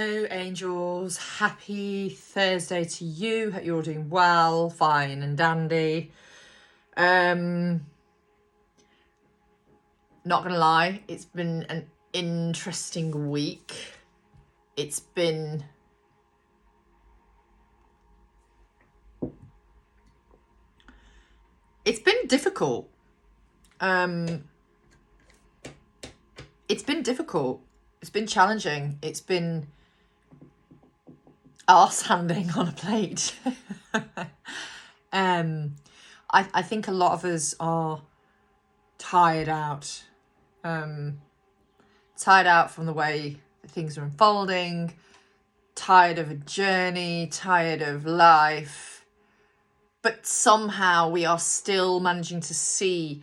Hello angels, happy Thursday to you. Hope you're all doing well, fine and dandy. Not gonna lie, it's been an interesting week. It's been difficult. It's been difficult. It's been challenging. It's been arse handing on a plate. I think a lot of us are tired out. Tired out from the way things are unfolding, tired of a journey, tired of life. But somehow we are still managing to see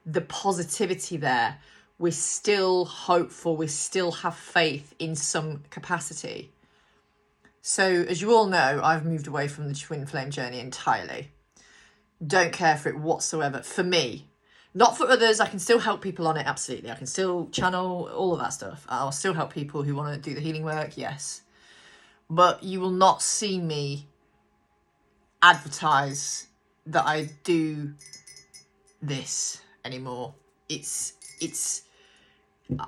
the positivity there. We're still hopeful. We still have faith in some capacity. So as you all know, I've moved away from the twin flame journey entirely. Don't care for it whatsoever. For me, not for others. I can still help people on it. Absolutely. I can still channel all of that stuff. I'll still help people who want to do the healing work. Yes. But you will not see me advertise that I do this anymore.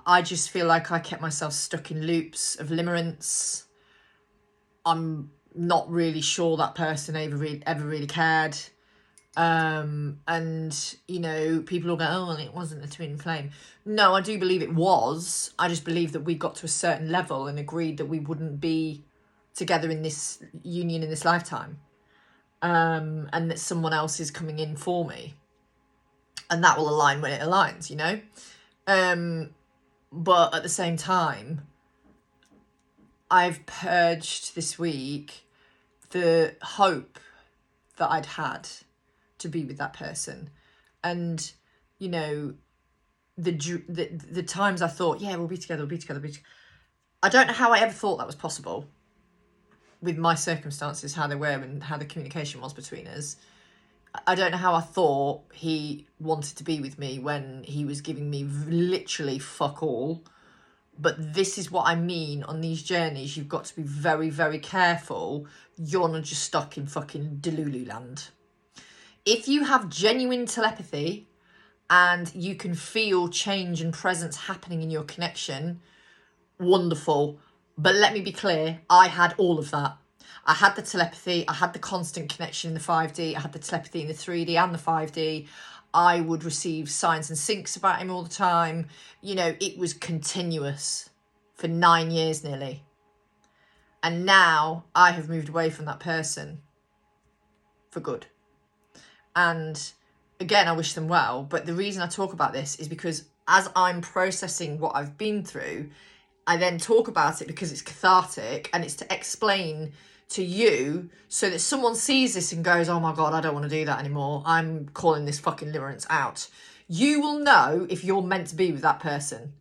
I just feel like I kept myself stuck in loops of limerence. I'm not really sure that person ever really cared. And, you know, people will go, oh, well, it wasn't a twin flame. No, I do believe it was. I just believe that we got to a certain level and agreed that we wouldn't be together in this union in this lifetime. And that someone else is coming in for me. And that will align when it aligns, you know? But at the same time, I've purged this week the hope that I'd had to be with that person. And, you know, the times I thought, yeah, we'll be together. I don't know how I ever thought that was possible with my circumstances, how they were and how the communication was between us. I don't know how I thought he wanted to be with me when he was giving me literally fuck all. But this is what I mean on these journeys. You've got to be very, very careful. You're not just stuck in fucking Delulu land. If you have genuine telepathy and you can feel change and presence happening in your connection, wonderful. But let me be clear, I had all of that. I had the telepathy, I had the constant connection in the 5D, I had the telepathy in the 3D and the 5D. I would receive signs and syncs about him all the time. You know, it was continuous for 9 years nearly. And now I have moved away from that person for good. And again, I wish them well. But the reason I talk about this is because as I'm processing what I've been through, I then talk about it because it's cathartic and it's to explain to you so that someone sees this and goes, oh my God, I don't want to do that anymore. I'm calling this fucking limerence out. You will know if you're meant to be with that person.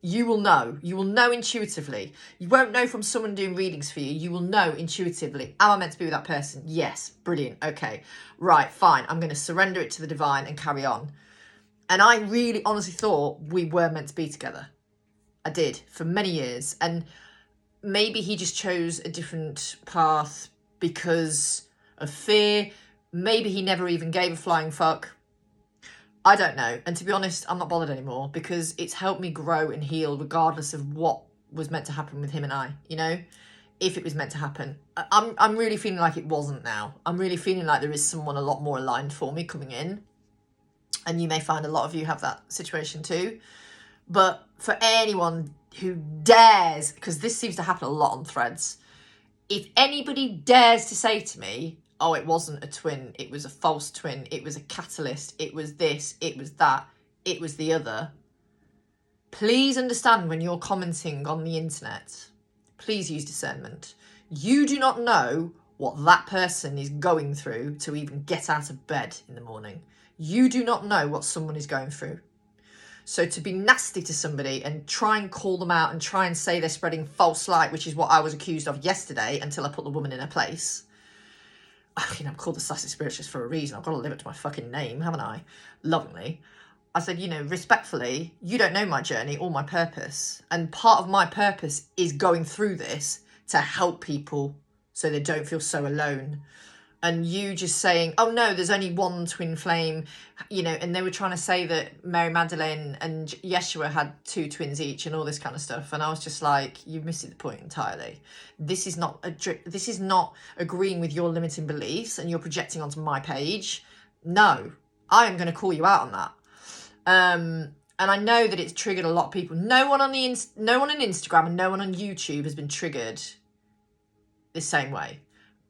You will know. You will know intuitively. You won't know from someone doing readings for you. You will know intuitively. Am I meant to be with that person? Yes. Brilliant. Okay. Right. Fine. I'm going to surrender it to the divine and carry on. And I really honestly thought we were meant to be together. I did for many years. And maybe he just chose a different path because of fear. Maybe he never even gave a flying fuck. I don't know. And to be honest, I'm not bothered anymore because it's helped me grow and heal regardless of what was meant to happen with him and I, you know, if it was meant to happen. I'm really feeling like it wasn't now. I'm really feeling like there is someone a lot more aligned for me coming in. And you may find a lot of you have that situation too. But for anyone who dares, because this seems to happen a lot on threads, if anybody dares to say to me, oh, it wasn't a twin, it was a false twin, it was a catalyst, it was this, it was that, it was the other, please understand when you're commenting on the internet, please use discernment. You do not know what that person is going through to even get out of bed in the morning. You do not know what someone is going through. So to be nasty to somebody and try and call them out and try and say they're spreading false light, which is what I was accused of yesterday until I put the woman in her place. I mean, I'm called the sassy spiritualist for a reason. I've got to live up to my fucking name, haven't I? Lovingly. I said, you know, respectfully, you don't know my journey or my purpose. And part of my purpose is going through this to help people so they don't feel so alone. And you just saying, oh no, there's only one twin flame, you know, and they were trying to say that Mary Magdalene and Yeshua had 2 twins each and all this kind of stuff. And I was just like, you've missed the point entirely. This is not agreeing with your limiting beliefs and you're projecting onto my page. No, I am going to call you out on that. And I know that it's triggered a lot of people. No one on Instagram and no one on YouTube has been triggered the same way.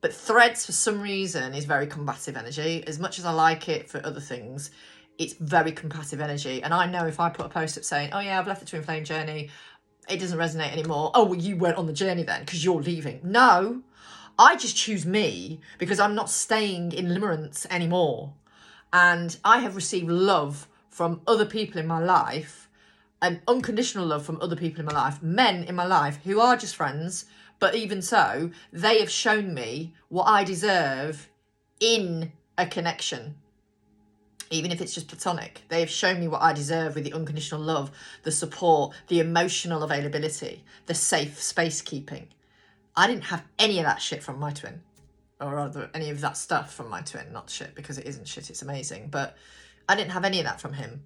But Threads, for some reason, is very combative energy. As much as I like it for other things, it's very combative energy. And I know if I put a post up saying, oh yeah, I've left the twin flame journey, it doesn't resonate anymore. Oh, well, you weren't on the journey then because you're leaving. No, I just choose me because I'm not staying in limerence anymore. And I have received love from other people in my life, and unconditional love from other people in my life, men in my life who are just friends. But even so, they have shown me what I deserve in a connection. Even if it's just platonic, they have shown me what I deserve with the unconditional love, the support, the emotional availability, the safe space keeping. I didn't have any of that shit from my twin, or rather any of that stuff from my twin. Not shit, because it isn't shit, it's amazing. But I didn't have any of that from him.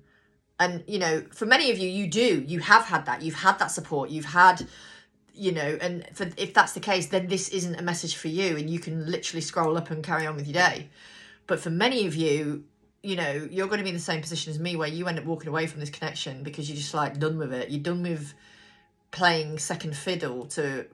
And, you know, for many of you, you have had that. You've had that support. You've had... you know, and if that's the case, then this isn't a message for you and you can literally scroll up and carry on with your day. But for many of you, you know, you're going to be in the same position as me where you end up walking away from this connection because you're just like done with it. You're done with playing second fiddle to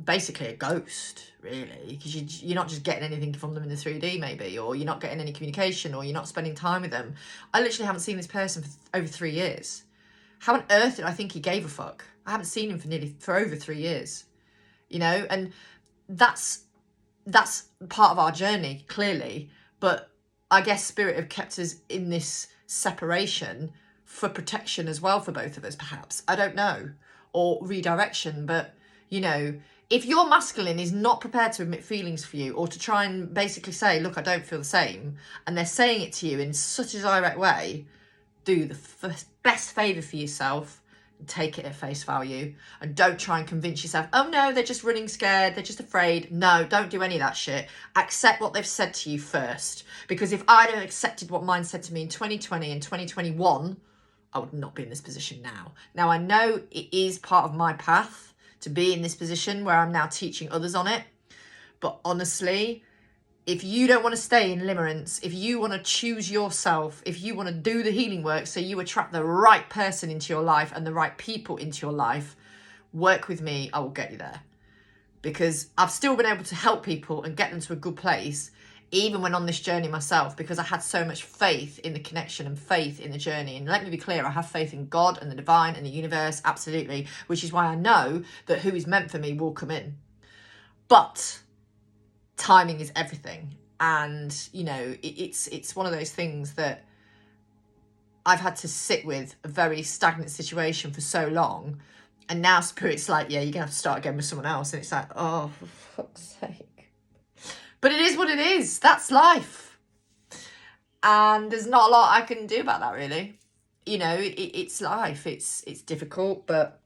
basically a ghost, really, because you're not just getting anything from them in the 3D maybe, or you're not getting any communication, or you're not spending time with them. I literally haven't seen this person for over 3 years. How on earth did I think he gave a fuck? I haven't seen him for over 3 years, you know, and that's part of our journey, clearly. But I guess Spirit have kept us in this separation for protection as well for both of us, perhaps. I don't know. Or redirection. But, you know, if your masculine is not prepared to admit feelings for you, or to try and basically say, look, I don't feel the same, and they're saying it to you in such a direct way, do the best favour for yourself. Take it at face value and don't try and convince yourself, oh no, they're just running scared, they're just afraid. No, don't do any of that shit. Accept what they've said to you first, because if I'd have accepted what mine said to me in 2020 and 2021, I would not be in this position now. I know it is part of my path to be in this position where I'm now teaching others on it, but honestly, if you don't want to stay in limerence, if you want to choose yourself, if you want to do the healing work so you attract the right person into your life and the right people into your life, work with me, I will get you there. Because I've still been able to help people and get them to a good place, even when on this journey myself, because I had so much faith in the connection and faith in the journey. And let me be clear, I have faith in God and the divine and the universe, absolutely, which is why I know that who is meant for me will come in. But timing is everything. And, you know, it's one of those things that I've had to sit with a very stagnant situation for so long. And now Spirit's like, yeah, you're going to have to start again with someone else. And it's like, oh, for fuck's sake. But it is what it is. That's life. And there's not a lot I can do about that, really. You know, it's life. It's difficult, but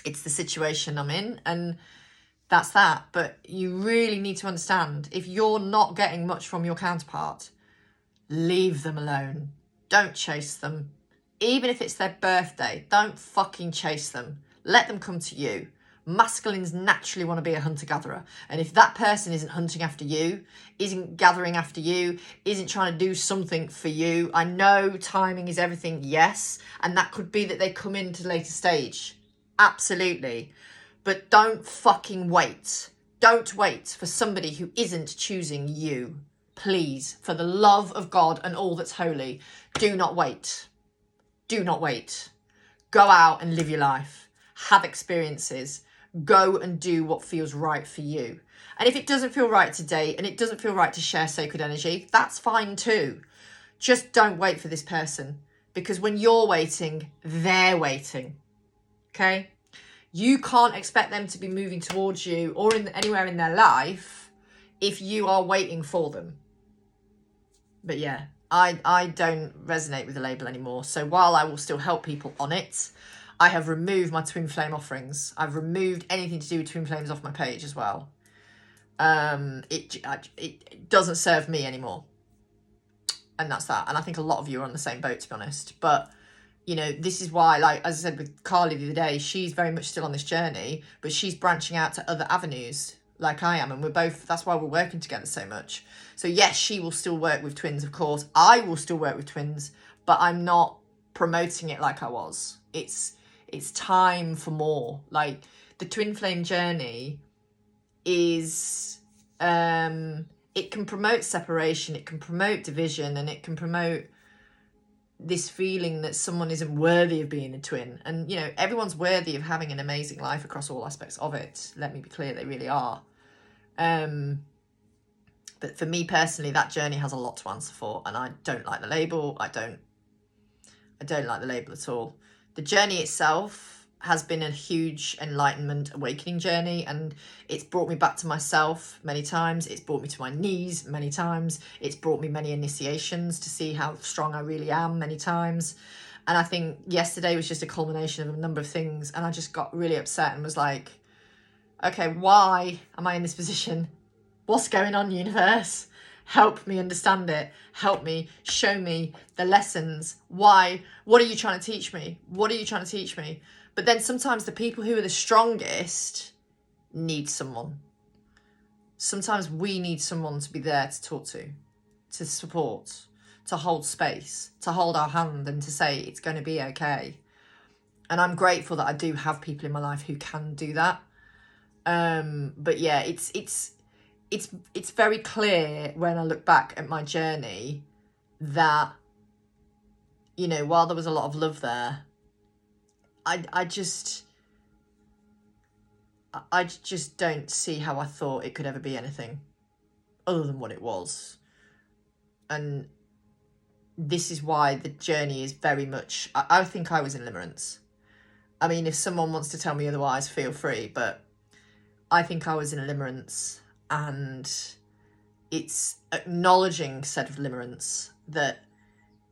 it's the situation I'm in. And that's that. But you really need to understand, if you're not getting much from your counterpart, leave them alone. Don't chase them. Even if it's their birthday, don't fucking chase them. Let them come to you. Masculines naturally want to be a hunter-gatherer. And if that person isn't hunting after you, isn't gathering after you, isn't trying to do something for you, I know timing is everything, yes. And that could be that they come into the later stage. Absolutely. But don't fucking wait. Don't wait for somebody who isn't choosing you. Please, for the love of God and all that's holy, do not wait. Do not wait. Go out and live your life. Have experiences. Go and do what feels right for you. And if it doesn't feel right today and it doesn't feel right to share sacred energy, that's fine too. Just don't wait for this person, because when you're waiting, they're waiting. Okay? You can't expect them to be moving towards you or anywhere in their life if you are waiting for them. But yeah, I don't resonate with the label anymore. So while I will still help people on it, I have removed my twin flame offerings. I've removed anything to do with twin flames off my page as well. It doesn't serve me anymore. And that's that. And I think a lot of you are on the same boat, to be honest. But, you know, this is why, like, as I said with Carlie the other day, she's very much still on this journey, but she's branching out to other avenues like I am. And we're both, that's why we're working together so much. So yes, she will still work with twins, of course. I will still work with twins, but I'm not promoting it like I was. It's time for more. Like, the twin flame journey is, it can promote separation, it can promote division, and it can promote this feeling that someone isn't worthy of being a twin. And, you know, everyone's worthy of having an amazing life across all aspects of it. Let me be clear, they really are. But for me personally, that journey has a lot to answer for, and I don't like the label. I don't like the label at all. The journey itself has been a huge enlightenment, awakening journey, and it's brought me back to myself many times. It's brought me to my knees many times. It's brought me many initiations to see how strong I really am many times. And I think yesterday was just a culmination of a number of things, and I just got really upset and was like, okay, why am I in this position? What's going on, universe? Help me understand it. Help me, show me the lessons. Why? What are you trying to teach me? What are you trying to teach me? But then sometimes the people who are the strongest need someone. Sometimes we need someone to be there to talk to support, to hold space, to hold our hand and to say it's going to be okay. And I'm grateful that I do have people in my life who can do that. But yeah, it's very clear when I look back at my journey that, you know, while there was a lot of love there, I just don't see how I thought it could ever be anything other than what it was. And this is why the journey is very much, I think I was in limerence. I mean, if someone wants to tell me otherwise, feel free, but I think I was in limerence, and it's acknowledging said of limerence that,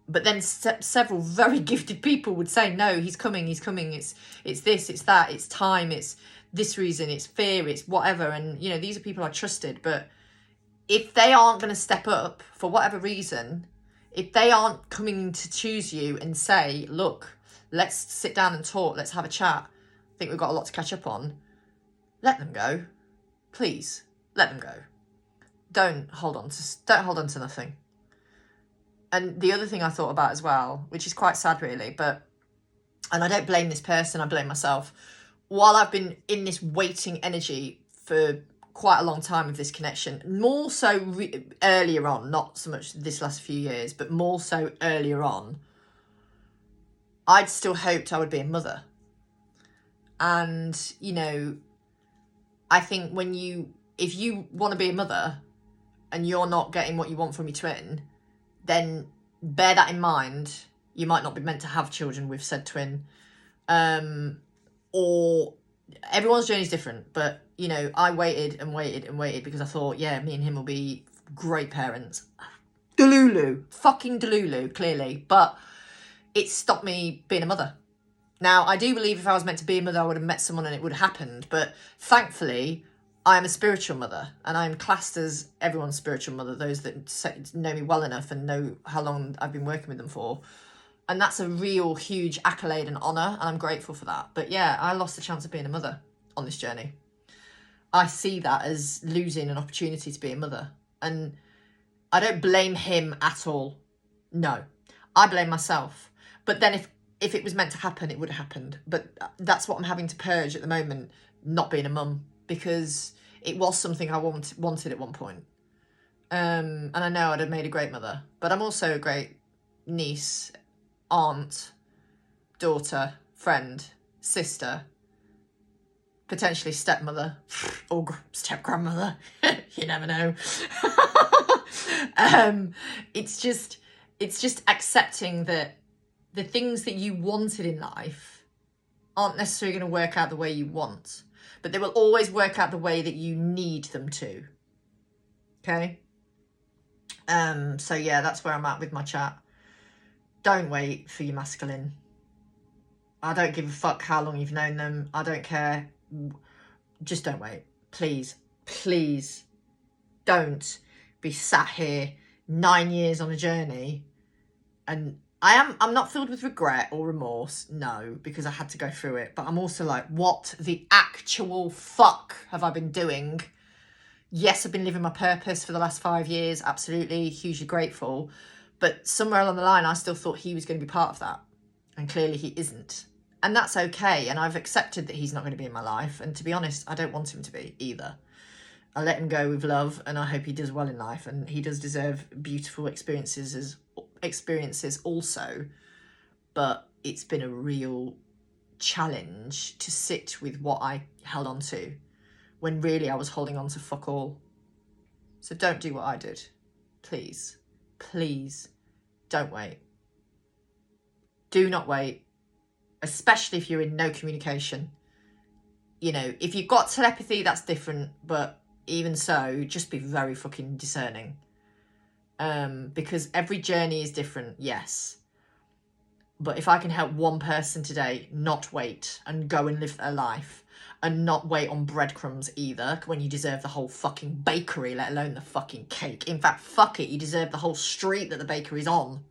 but then several very gifted people would say, no, he's coming, it's this, it's that, it's time, it's this reason, it's fear, it's whatever. And, you know, these are people I trusted, but if they aren't going to step up for whatever reason, if they aren't coming to choose you and say, look, let's sit down and talk, let's have a chat, I think we've got a lot to catch up on, let them go. Please, let them go. Don't hold on to nothing. And the other thing I thought about as well, which is quite sad really, and I don't blame this person, I blame myself. While I've been in this waiting energy for quite a long time with this connection, more so earlier on, not so much this last few years, but more so earlier on, I'd still hoped I would be a mother. And, you know, I think if you want to be a mother and you're not getting what you want from your twin, then bear that in mind. You might not be meant to have children with said twin. Or everyone's journey is different. But, you know, I waited and waited and waited because I thought, yeah, me and him will be great parents. Fucking delulu, clearly. But it stopped me being a mother. Now, I do believe if I was meant to be a mother, I would have met someone and it would have happened. But thankfully, I am a spiritual mother, and I'm classed as everyone's spiritual mother, those that know me well enough and know how long I've been working with them for. And that's a real huge accolade and honour, and I'm grateful for that. But yeah, I lost the chance of being a mother on this journey. I see that as losing an opportunity to be a mother. And I don't blame him at all. No, I blame myself. But then if it was meant to happen, it would have happened. But that's what I'm having to purge at the moment, not being a mum, because it was something I wanted at one point. And I know I'd have made a great mother, but I'm also a great niece, aunt, daughter, friend, sister, potentially stepmother or step-grandmother. You never know. It's just accepting that the things that you wanted in life aren't necessarily going to work out the way you want, but they will always work out the way that you need them to. Okay? So yeah, that's where I'm at with my chat. Don't wait for your masculine. I don't give a fuck how long you've known them. I don't care. Just don't wait. Please, please don't be sat here 9 years on a journey. And I'm not filled with regret or remorse, no, because I had to go through it. But I'm also like, what the actual fuck have I been doing? Yes, I've been living my purpose for the last 5 years. Absolutely, hugely grateful. But somewhere along the line, I still thought he was going to be part of that. And clearly he isn't. And that's okay. And I've accepted that he's not going to be in my life. And to be honest, I don't want him to be either. I let him go with love, and I hope he does well in life. And he does deserve beautiful experiences also. But it's been a real challenge to sit with what I held on to when really I was holding on to fuck all. So don't do what I did. Please, please don't wait. Do not wait, especially if you're in no communication. You know, if you've got telepathy, that's different, but even so, just be very fucking discerning. Because every journey is different, yes. But if I can help one person today not wait and go and live their life, and not wait on breadcrumbs either, when you deserve the whole fucking bakery, let alone the fucking cake. In fact, fuck it, you deserve the whole street that the bakery's on.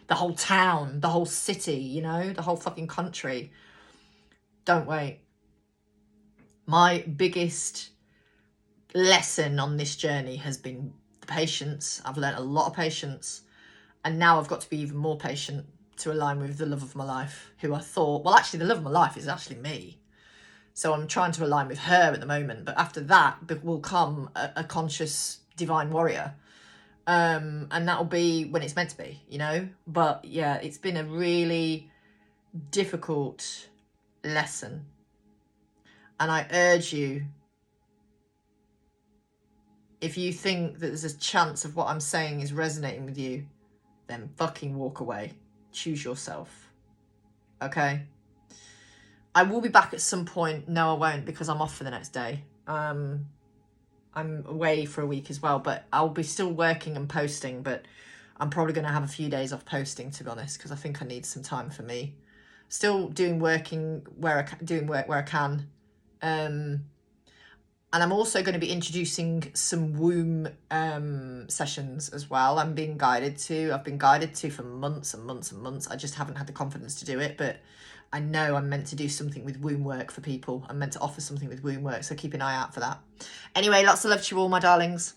The whole town, the whole city, you know, the whole fucking country. Don't wait. My biggest lesson on this journey has been the patience. I've learned a lot of patience. And now I've got to be even more patient to align with the love of my life, who I thought, well, actually, the love of my life is actually me. So I'm trying to align with her at the moment. But after that will come a conscious divine warrior. And that'll be when it's meant to be, you know. But yeah, it's been a really difficult lesson. And I urge you, if you think that there's a chance of what I'm saying is resonating with you, then fucking walk away. Choose yourself. Okay? I will be back at some point. No, I won't, because I'm off for the next day. I'm away for a week as well, but I'll be still working and posting, but I'm probably going to have a few days off posting, to be honest, because I think I need some time for me. Still doing work where I can. And I'm also going to be introducing some womb sessions as well. I've been guided to for months and months and months. I just haven't had the confidence to do it, but I know I'm meant to do something with womb work for people. I'm meant to offer something with womb work, so keep an eye out for that. Anyway, lots of love to you all, my darlings.